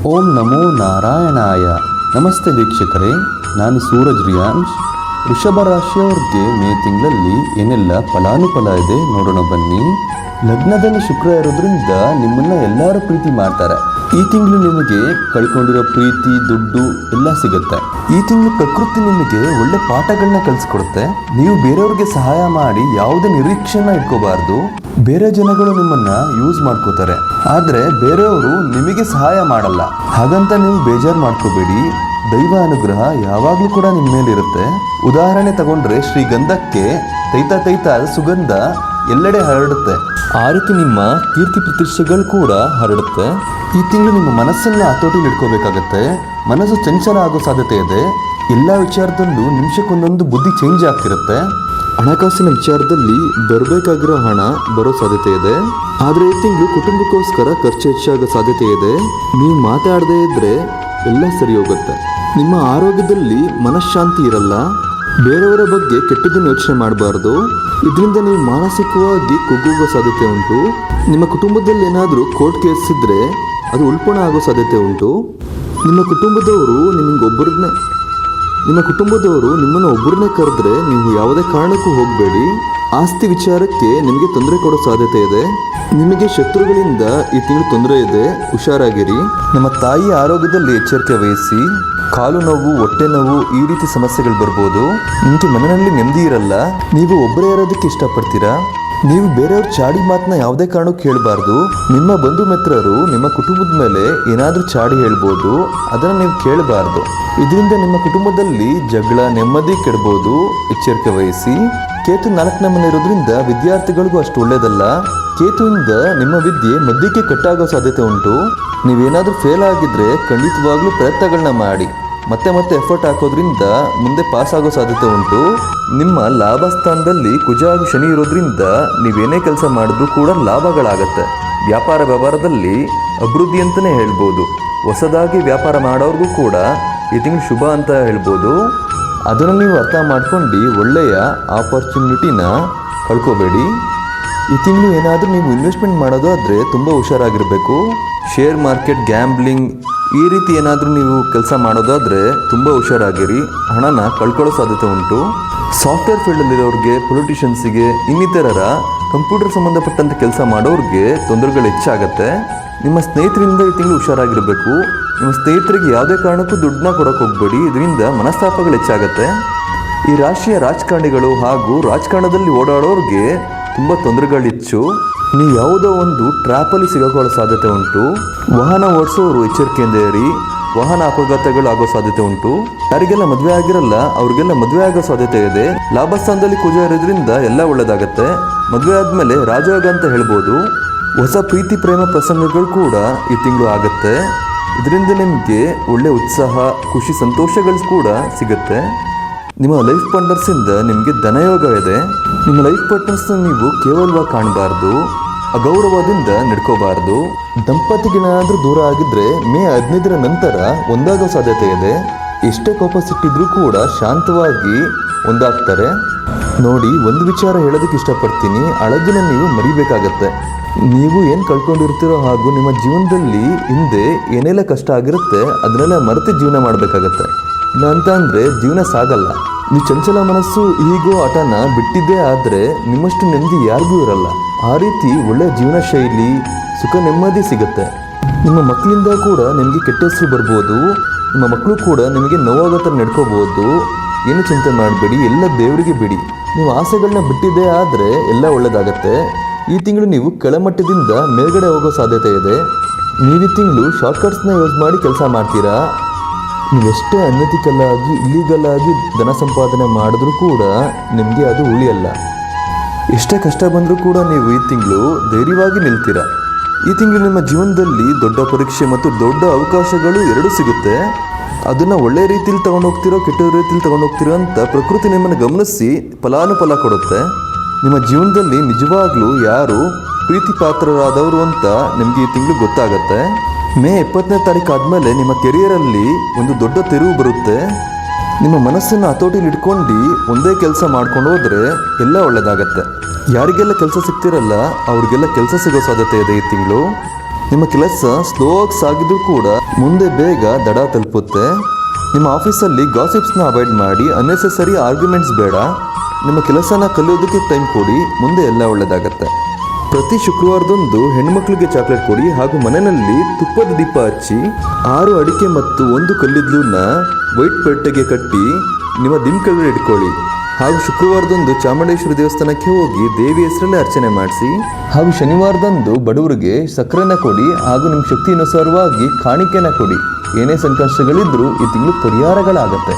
ಓಂ ನಮೋ ನಾರಾಯಣಾಯ. ನಮಸ್ತೆ ವೀಕ್ಷಕರೇ, ನಾನು ಸೂರಜ್ ರಿಯಾನ್ಶ್. ವೃಷಭ ರಾಶಿಯವರಿಗೆ ಮೇ ತಿಂಗಳಲ್ಲಿ ಏನೆಲ್ಲ ಫಲಾನುಫಲ ಇದೆ ನೋಡೋಣ ಬನ್ನಿ. ಲಗ್ನದಲ್ಲಿ ಶುಕ್ರ ಇರೋದ್ರಿಂದ ನಿಮ್ಮನ್ನ ಎಲ್ಲರೂ ಪ್ರೀತಿ ಮಾಡ್ತಾರೆ. ಈ ತಿಂಗಳು ನಿಮಗೆ ಕಳ್ಕೊಂಡಿರೋ ಪ್ರೀತಿ, ದುಡ್ಡು ಎಲ್ಲ ಸಿಗುತ್ತೆ. ಈ ತಿಂಗಳು ಪ್ರಕೃತಿ ನಿಮಗೆ ಒಳ್ಳೆ ಪಾಠಗಳನ್ನ ಕಲಿಸ್ಕೊಡುತ್ತೆ. ನೀವು ಬೇರೆಯವ್ರಿಗೆ ಸಹಾಯ ಮಾಡಿ ಯಾವುದೇ ನಿರೀಕ್ಷೆನ ಇಟ್ಕೋಬಾರ್ದು. ಬೇರೆ ಜನಗಳು ನಿಮ್ಮನ್ನ ಯೂಸ್ ಮಾಡ್ಕೋತಾರೆ, ಆದ್ರೆ ಬೇರೆಯವರು ನಿಮಗೆ ಸಹಾಯ ಮಾಡಲ್ಲ. ಹಾಗಂತ ನೀವು ಬೇಜಾರು ಮಾಡ್ಕೋಬೇಡಿ. ದೈವ ಅನುಗ್ರಹ ಯಾವಾಗ್ಲೂ ಕೂಡ ನಿಮ್ಮ ಮೇಲಿರುತ್ತೆ. ಉದಾಹರಣೆ ತಗೊಂಡ್ರೆ ಶ್ರೀಗಂಧಕ್ಕೆ ತೈತ ಸುಗಂಧ ಎಲ್ಲೆಡೆ ಹರಡುತ್ತೆ. ಆ ರೀತಿ ನಿಮ್ಮ ಕೀರ್ತಿ ಪ್ರತಿಷ್ಠೆಗಳು ಕೂಡ ಹರಡುತ್ತೆ. ಈ ತಿಂಗಳು ನಿಮ್ಮ ಮನಸ್ಸನ್ನ ಹತೋಟಿಲಿ ಇಟ್ಕೋಬೇಕಾಗತ್ತೆ. ಮನಸ್ಸು ಚಂಚಲ ಆಗೋ ಸಾಧ್ಯತೆ ಇದೆ. ಎಲ್ಲ ವಿಚಾರದಲ್ಲೂ ನಿಮಿಷಕ್ಕೊಂದೊಂದು ಬುದ್ಧಿ ಚೇಂಜ್ ಆಗ್ತಿರುತ್ತೆ. ಹಣಕಾಸಿನ ವಿಚಾರದಲ್ಲಿ ಬರಬೇಕಾಗಿರೋ ಹಣ ಬರೋ ಸಾಧ್ಯತೆ ಇದೆ. ಆದರೆ ಈ ತಿಂಗಳು ಕುಟುಂಬಕ್ಕೋಸ್ಕರ ಖರ್ಚು ಹೆಚ್ಚಾಗೋ ಸಾಧ್ಯತೆ ಇದೆ. ನೀವು ಮಾತಾಡದೇ ಇದ್ರೆ ಎಲ್ಲ ಸರಿ ಹೋಗುತ್ತೆ. ನಿಮ್ಮ ಆರೋಗ್ಯದಲ್ಲಿ ಮನಃಶಾಂತಿ ಇರಲ್ಲ. ಬೇರೆಯವರ ಬಗ್ಗೆ ಕೆಟ್ಟದನ್ನು ಯೋಚನೆ ಮಾಡಬಾರ್ದು. ಇದರಿಂದ ನೀವು ಮಾನಸಿಕವಾಗಿ ಕುಗ್ಗುವ ಸಾಧ್ಯತೆ ಉಂಟು. ನಿಮ್ಮ ಕುಟುಂಬದಲ್ಲಿ ಏನಾದರೂ ಕೋರ್ಟ್ ಕೇಸ್ ಇದ್ದರೆ ಅದು ಉಲ್ಪಣ ಆಗೋ ಸಾಧ್ಯತೆ ಉಂಟು. ನಿಮ್ಮ ಕುಟುಂಬದವರು ನಿಮ್ಮನ್ನು ಒಬ್ಬರನ್ನೇ ಕರೆದ್ರೆ ನೀವು ಯಾವುದೇ ಕಾರಣಕ್ಕೂ ಹೋಗಬೇಡಿ. ಆಸ್ತಿ ವಿಚಾರಕ್ಕೆ ನಿಮಗೆ ತೊಂದರೆ ಕೊಡೋ ಸಾಧ್ಯತೆ ಇದೆ. ನಿಮಗೆ ಶತ್ರುಗಳಿಂದ ಈ ತಿಂಗಳು ತೊಂದರೆ ಇದೆ, ಹುಷಾರಾಗಿರಿ. ನಮ್ಮ ತಾಯಿ ಆರೋಗ್ಯದಲ್ಲಿ ಎಚ್ಚರಿಕೆ ವಹಿಸಿ. ಕಾಲು ನೋವು, ಹೊಟ್ಟೆ ನೋವು ಈ ರೀತಿ ಸಮಸ್ಯೆಗಳು ಬರ್ಬೋದು. ನಿಮಗೆ ಮನೆಯಲ್ಲಿ ನೆಮ್ಮದಿ ಇರಲ್ಲ. ನೀವು ಒಬ್ಬರೇ ಇರೋದಕ್ಕೆ ಇಷ್ಟಪಡ್ತೀರಾ. ನೀವು ಬೇರೆಯವ್ರ ಚಾಡಿ ಮಾತನ್ನ ಯಾವುದೇ ಕಾರಣಕ್ಕೂ ಕೇಳಬಾರ್ದು. ನಿಮ್ಮ ಬಂಧು ಮಿತ್ರರು ನಿಮ್ಮ ಕುಟುಂಬದ ಮೇಲೆ ಏನಾದರೂ ಚಾಡಿ ಹೇಳ್ಬೋದು, ಅದನ್ನು ನೀವು ಕೇಳಬಾರ್ದು. ಇದರಿಂದ ನಿಮ್ಮ ಕುಟುಂಬದಲ್ಲಿ ಜಗಳ, ನೆಮ್ಮದಿ ಕೆಡಬಹುದು. ಎಚ್ಚರಿಕೆ ವಹಿಸಿ. ಕೇತು 4ನೇ ಮನೆ ಇರೋದ್ರಿಂದ ವಿದ್ಯಾರ್ಥಿಗಳಿಗೂ ಅಷ್ಟು ಒಳ್ಳೆಯದಲ್ಲ. ಕೇತುವಿಂದ ನಿಮ್ಮ ವಿದ್ಯೆ ಮಧ್ಯಕ್ಕೆ ಕಟ್ಟಾಗೋ ಸಾಧ್ಯತೆ ಉಂಟು. ನೀವೇನಾದರೂ ಫೇಲ್ ಆಗಿದ್ರೆ ಖಂಡಿತವಾಗ್ಲೂ ಪ್ರಯತ್ನಗಳನ್ನ ಮಾಡಿ. ಮತ್ತೆ ಎಫರ್ಟ್ ಹಾಕೋದ್ರಿಂದ ಮುಂದೆ ಪಾಸ್ ಆಗೋ ಸಾಧ್ಯತೆ ಉಂಟು. ನಿಮ್ಮ ಲಾಭ ಸ್ಥಾನದಲ್ಲಿ ಕುಜ ಹಾಗೂ ಶನಿ ಇರೋದ್ರಿಂದ ನೀವೇನೇ ಕೆಲಸ ಮಾಡಿದ್ರೂ ಕೂಡ ಲಾಭಗಳಾಗತ್ತೆ. ವ್ಯಾಪಾರದಲ್ಲಿ ಅಭಿವೃದ್ಧಿ ಅಂತಲೇ ಹೇಳ್ಬೋದು. ಹೊಸದಾಗಿ ವ್ಯಾಪಾರ ಮಾಡೋರ್ಗೂ ಕೂಡ ಈ ತಿಂಗಳು ಶುಭ ಅಂತ ಹೇಳ್ಬೋದು. ಅದನ್ನು ನೀವು ಅರ್ಥ ಮಾಡ್ಕೊಂಡು ಒಳ್ಳೆಯ ಆಪರ್ಚುನಿಟಿನ ಕಳ್ಕೋಬೇಡಿ. ಈ ತಿಂಗಳು ಏನಾದರೂ ನೀವು ಇನ್ವೆಸ್ಟ್ಮೆಂಟ್ ಮಾಡೋದಾದರೆ ತುಂಬ ಹುಷಾರಾಗಿರಬೇಕು. ಶೇರ್ ಮಾರ್ಕೆಟ್, ಗ್ಯಾಂಬ್ಲಿಂಗ್ ಈ ರೀತಿ ಏನಾದರೂ ನೀವು ಕೆಲಸ ಮಾಡೋದಾದರೆ ತುಂಬ ಹುಷಾರಾಗಿರಿ. ಹಣನ ಕಳ್ಕೊಳ್ಳೋ ಸಾಧ್ಯತೆ ಉಂಟು. ಸಾಫ್ಟ್ವೇರ್ ಫೀಲ್ಡಲ್ಲಿರೋರಿಗೆ, ಪೊಲಿಟಿಷಿಯನ್ಸಿಗೆ, ಇನ್ನಿತರರ ಕಂಪ್ಯೂಟರ್ ಸಂಬಂಧಪಟ್ಟಂತೆ ಕೆಲಸ ಮಾಡೋರಿಗೆ ತೊಂದರೆಗಳು ಹೆಚ್ಚಾಗತ್ತೆ. ನಿಮ್ಮ ಸ್ನೇಹಿತರಿಂದ ಈ ತಿಂಗಳು ಹುಷಾರಾಗಿರಬೇಕು. ನಿಮ್ಮ ಸ್ನೇಹಿತರಿಗೆ ಯಾವುದೇ ಕಾರಣಕ್ಕೂ ದುಡ್ಡನ್ನ ಕೊಡೋಕೆ ಹೋಗಬೇಡಿ. ಇದರಿಂದ ಮನಸ್ತಾಪಗಳು ಹೆಚ್ಚಾಗತ್ತೆ. ಈ ರಾಶಿಯ ರಾಜಕಾರಣಿಗಳು ಹಾಗೂ ರಾಜಕಾರಣದಲ್ಲಿ ಓಡಾಡೋರಿಗೆ ತುಂಬ ತೊಂದರೆಗಳು ಹೆಚ್ಚು. ನೀವು ಯಾವುದೋ ಒಂದು ಟ್ರ್ಯಾಪಲ್ಲಿ ಸಿಗಾಕೊಳ್ಳೋ ಸಾಧ್ಯತೆ ಉಂಟು. ವಾಹನ ಓಡಿಸೋರು ಎಚ್ಚರಿಕೆಯಿಂದ ಇರಿ. ವಾಹನ ಅಪಘಾತಗಳು ಆಗೋ ಸಾಧ್ಯತೆ ಉಂಟು. ಯಾರಿಗೆಲ್ಲ ಮದುವೆ ಆಗಿರಲ್ಲ ಅವ್ರಿಗೆಲ್ಲ ಮದುವೆ ಆಗೋ ಸಾಧ್ಯತೆ ಇದೆ. ಲಾಭಸ್ಥಾನದಲ್ಲಿ ಕುಜ ಇರೋದ್ರಿಂದ ಎಲ್ಲ ಒಳ್ಳೆಯದಾಗತ್ತೆ. ಮದುವೆ ಆದಮೇಲೆ ರಾಜಯೋಗ ಅಂತ ಹೇಳ್ಬೋದು. ಹೊಸ ಪ್ರೀತಿ ಪ್ರೇಮ ಪ್ರಸಂಗಗಳು ಕೂಡ ಈ ತಿಂಗಳು ಆಗುತ್ತೆ. ಇದರಿಂದ ನಿಮಗೆ ಒಳ್ಳೆ ಉತ್ಸಾಹ, ಖುಷಿ, ಸಂತೋಷಗಳು ಕೂಡ ಸಿಗುತ್ತೆ. ನಿಮ್ಮ ಲೈಫ್ ಪಾರ್ಟ್ನರ್ಸಿಂದ ನಿಮಗೆ ಧನಯೋಗ ಇದೆ. ನಿಮ್ಮ ಲೈಫ್ ಪಾರ್ಟ್ನರ್ಸ್ನ ನೀವು ಕೇವಲವಾಗಿ ಕಾಣಬಾರ್ದು, ಅಗೌರವದಿಂದ ನಡ್ಕೋಬಾರ್ದು. ದಂಪತಿಗಳೇನಾದರೂ ದೂರ ಆಗಿದ್ರೆ ಮೇ 15ರ ನಂತರ ಒಂದಾಗೋ ಸಾಧ್ಯತೆ ಇದೆ. ಎಷ್ಟೇ ಕೋಪ ಸಿಟ್ಟಿದ್ರೂ ಕೂಡ ಶಾಂತವಾಗಿ ಒಂದಾಗ್ತಾರೆ. ನೋಡಿ, ಒಂದು ವಿಚಾರ ಹೇಳೋದಕ್ಕೆ ಇಷ್ಟಪಡ್ತೀನಿ. ಹಳದಿನ ನೀವು ಮರಿಬೇಕಾಗತ್ತೆ. ನೀವು ಏನು ಕಳ್ಕೊಂಡಿರ್ತೀರೋ ಹಾಗೂ ನಿಮ್ಮ ಜೀವನದಲ್ಲಿ ಹಿಂದೆ ಏನೆಲ್ಲ ಕಷ್ಟ ಆಗಿರುತ್ತೆ ಅದನ್ನೆಲ್ಲ ಮರೆತು ಜೀವನ ಮಾಡಬೇಕಾಗತ್ತೆ. ಇಲ್ಲ ಅಂತ ಅಂದರೆ ಜೀವನ ಸಾಗಲ್ಲ. ನೀವು ಚಂಚಲ ಮನಸ್ಸು, ಈಗೋ ಹಠನ ಬಿಟ್ಟಿದ್ದೇ ಆದರೆ ನಿಮ್ಮಷ್ಟು ನೆಮ್ಮದಿ ಯಾರಿಗೂ ಇರಲ್ಲ. ಆ ರೀತಿ ಒಳ್ಳೆಯ ಜೀವನ ಶೈಲಿ, ಸುಖ, ನೆಮ್ಮದಿ ಸಿಗುತ್ತೆ. ನಿಮ್ಮ ಮಕ್ಕಳಿಂದ ಕೂಡ ನಿಮಗೆ ಕೆಟ್ಟ ಹೆಸರು ಬರ್ಬೋದು. ನಿಮ್ಮ ಮಕ್ಕಳು ಕೂಡ ನಿಮಗೆ ನೋವಾಗೋ ಥರ ನಡ್ಕೋಬೋದು. ಏನು ಚಿಂತೆ ಮಾಡಬೇಡಿ, ಎಲ್ಲ ದೇವರಿಗೆ ಬಿಡಿ. ನೀವು ಆಸೆಗಳನ್ನ ಬಿಟ್ಟಿದ್ದೇ ಆದರೆ ಎಲ್ಲ ಒಳ್ಳೆಯದಾಗತ್ತೆ. ಈ ತಿಂಗಳು ನೀವು ಕೆಳಮಟ್ಟದಿಂದ ಮೇಲ್ಗಡೆ ಹೋಗೋ ಸಾಧ್ಯತೆ ಇದೆ. ನೀವು ಈ ತಿಂಗಳು ಶಾರ್ಟ್ಕಟ್ಸ್ನ ಯೂಸ್ ಮಾಡಿ ಕೆಲಸ ಮಾಡ್ತೀರಾ. ನೀವೆಷ್ಟೇ ಅನೈತಿಕಲ್ ಆಗಿ, ಇಲ್ಲಿಗಲ್ ಆಗಿ ಧನ ಸಂಪಾದನೆ ಮಾಡಿದ್ರೂ ಕೂಡ ನಿಮಗೆ ಅದು ಉಳಿಯಲ್ಲ. ಎಷ್ಟೇ ಕಷ್ಟ ಬಂದರೂ ಕೂಡ ನೀವು ಈ ತಿಂಗಳು ಧೈರ್ಯವಾಗಿ ನಿಲ್ತೀರಾ. ಈ ತಿಂಗಳು ನಿಮ್ಮ ಜೀವನದಲ್ಲಿ ದೊಡ್ಡ ಪರೀಕ್ಷೆ ಮತ್ತು ದೊಡ್ಡ ಅವಕಾಶಗಳು ಎರಡೂ ಸಿಗುತ್ತೆ. ಅದನ್ನು ಒಳ್ಳೆಯ ರೀತಿಯಲ್ಲಿ ತೊಗೊಂಡೋಗ್ತಿರೋ, ಕೆಟ್ಟ ರೀತಿಯಲ್ಲಿ ತೊಗೊಂಡೋಗ್ತಿರೋ ಅಂತ ಪ್ರಕೃತಿ ನಿಮ್ಮನ್ನು ಗಮನಿಸಿ ಫಲಾನುಫಲ ಕೊಡುತ್ತೆ. ನಿಮ್ಮ ಜೀವನದಲ್ಲಿ ನಿಜವಾಗ್ಲೂ ಯಾರು ಪ್ರೀತಿ ಪಾತ್ರರಾದವರು ಅಂತ ನಿಮಗೆ ಈ ತಿಂಗಳು ಗೊತ್ತಾಗತ್ತೆ. ಮೇ 20ನೇ ತಾರೀಕು ಆದಮೇಲೆ ನಿಮ್ಮ ಕೆರಿಯರಲ್ಲಿ ಒಂದು ದೊಡ್ಡ ತಿರುವು ಬರುತ್ತೆ. ನಿಮ್ಮ ಮನಸ್ಸನ್ನು ಹತೋಟಿಲಿ ಇಟ್ಕೊಂಡು ಒಂದೇ ಕೆಲಸ ಮಾಡ್ಕೊಂಡು ಹೋದರೆ ಎಲ್ಲ ಒಳ್ಳೆಯದಾಗತ್ತೆ. ಯಾರಿಗೆಲ್ಲ ಕೆಲಸ ಸಿಗ್ತಿರಲ್ಲ ಅವ್ರಿಗೆಲ್ಲ ಕೆಲಸ ಸಿಗೋ ಸಾಧ್ಯತೆ ಇದೆ ಈ ತಿಂಗಳು. ನಿಮ್ಮ ಕೆಲಸ ಸ್ಲೋ ಆಗಿ ಸಾಗಿದ್ರೂ ಕೂಡ ಮುಂದೆ ಬೇಗ ದಡ ತಲುಪುತ್ತೆ. ನಿಮ್ಮ ಆಫೀಸಲ್ಲಿ ಗಾಸಿಪ್ಸ್ನ ಅವಾಯ್ಡ್ ಮಾಡಿ, ಅನ್ನೆಸೆಸರಿ ಆರ್ಗ್ಯುಮೆಂಟ್ಸ್ ಬೇಡ. ನಿಮ್ಮ ಕೆಲಸನ ಕಲಿಯೋದಕ್ಕೆ ಟೈಮ್ ಕೊಡಿ, ಮುಂದೆ ಎಲ್ಲ ಒಳ್ಳೆಯದಾಗತ್ತೆ. ಪ್ರತಿ ಶುಕ್ರವಾರದಂದು ಹೆಣ್ಮಕ್ಳಿಗೆ ಚಾಕ್ಲೇಟ್ ಕೊಡಿ ಹಾಗೂ ಮನೆಯಲ್ಲಿ ತುಪ್ಪದ ದೀಪ ಹಚ್ಚಿ 6 ಅಡಿಕೆ ಮತ್ತು 1 ಕಲ್ಲಿದ್ದಲನ್ನ ವೈಟ್ ಪೆಟ್ಟಿಗೆ ಕಟ್ಟಿ ನಿಮ್ಮ ದಿಮ್ಕಲ್ಲಿ ಇಟ್ಕೊಳ್ಳಿ. ಹಾಗೂ ಶುಕ್ರವಾರದಂದು ಚಾಮುಂಡೇಶ್ವರಿ ದೇವಸ್ಥಾನಕ್ಕೆ ಹೋಗಿ ದೇವಿ ಹೆಸರಲ್ಲಿ ಅರ್ಚನೆ ಮಾಡಿಸಿ. ಹಾಗೂ ಶನಿವಾರದಂದು ಬಡವರಿಗೆ ಸಕ್ಕರೆನ ಕೊಡಿ ಹಾಗೂ ನಿಮ್ಮ ಶಕ್ತಿ ಅನುಸಾರವಾಗಿ ಕಾಣಿಕೆನ ಕೊಡಿ. ಏನೇ ಸಂಕಷ್ಟಗಳಿದ್ರೂ ಈ ತಿಂಗಳು ಪರಿಹಾರಗಳಾಗತ್ತೆ.